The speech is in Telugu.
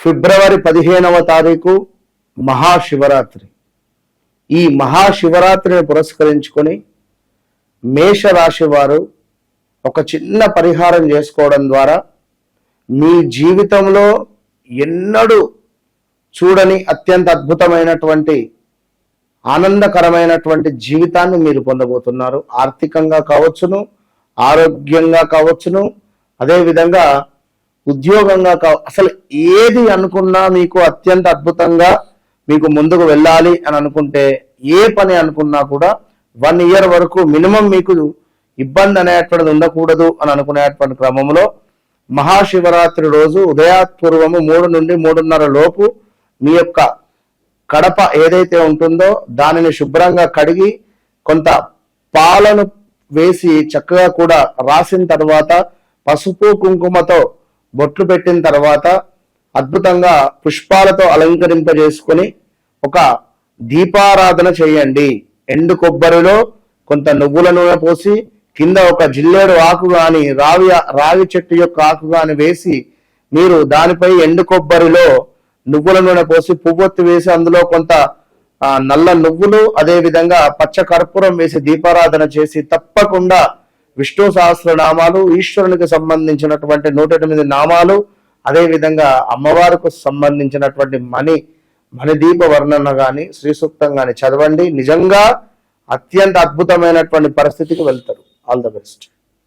ఫిబ్రవరి 15వ తారీఖు మహాశివరాత్రి. ఈ మహాశివరాత్రిని పురస్కరించుకొని మేషరాశి వారు ఒక చిన్న పరిహారం చేసుకోవడం ద్వారా మీ జీవితంలో ఎన్నడూ చూడని అత్యంత అద్భుతమైనటువంటి ఆనందకరమైనటువంటి జీవితాన్ని మీరు పొందబోతున్నారు. ఆర్థికంగా కావచ్చును, ఆరోగ్యంగా కావచ్చును, అదేవిధంగా ఉద్యోగంగా అసలు ఏది అనుకున్నా మీకు అత్యంత అద్భుతంగా మీకు ముందుకు వెళ్ళాలి అని అనుకుంటే, ఏ పని అనుకున్నా కూడా 1 year వరకు మినిమం మీకు ఇబ్బంది అనేటువంటిది ఉండకూడదు అని అనుకునేటువంటి క్రమంలో మహాశివరాత్రి రోజు ఉదయాత్పూర్వము 3 నుండి 3:30 లోపు మీ యొక్క కడప ఏదైతే ఉంటుందో దానిని శుభ్రంగా కడిగి కొంత పాలను వేసి చక్కగా కూడా రాసిన తర్వాత పసుపు కుంకుమతో బొట్లు పెట్టిన తర్వాత అద్భుతంగా పుష్పాలతో అలంకరింపజేసుకొని ఒక దీపారాధన చేయండి. ఎండు కొబ్బరిలో కొంత నువ్వుల నూనె పోసి కింద ఒక జిల్లేడు ఆకు గాని రావి చెట్టు యొక్క ఆకు గాని వేసి మీరు దానిపై ఎండు కొబ్బరిలో నువ్వుల నూనె పోసి పువ్వొత్తి వేసి అందులో కొంత నల్ల నువ్వులు అదే విధంగా పచ్చ కర్పూరం వేసి దీపారాధన చేసి తప్పకుండా విష్ణు సహస్రనామాలు, ఈశ్వరునికి సంబంధించినటువంటి 108 నామాలు, అదే విధంగా అమ్మవారికి సంబంధించినటువంటి మణిదీప వర్ణన గాని శ్రీ సూక్తం గాని చదవండి. నిజంగా అత్యంత అద్భుతమైనటువంటి పరిస్థితికి వెళ్తారు. All the best.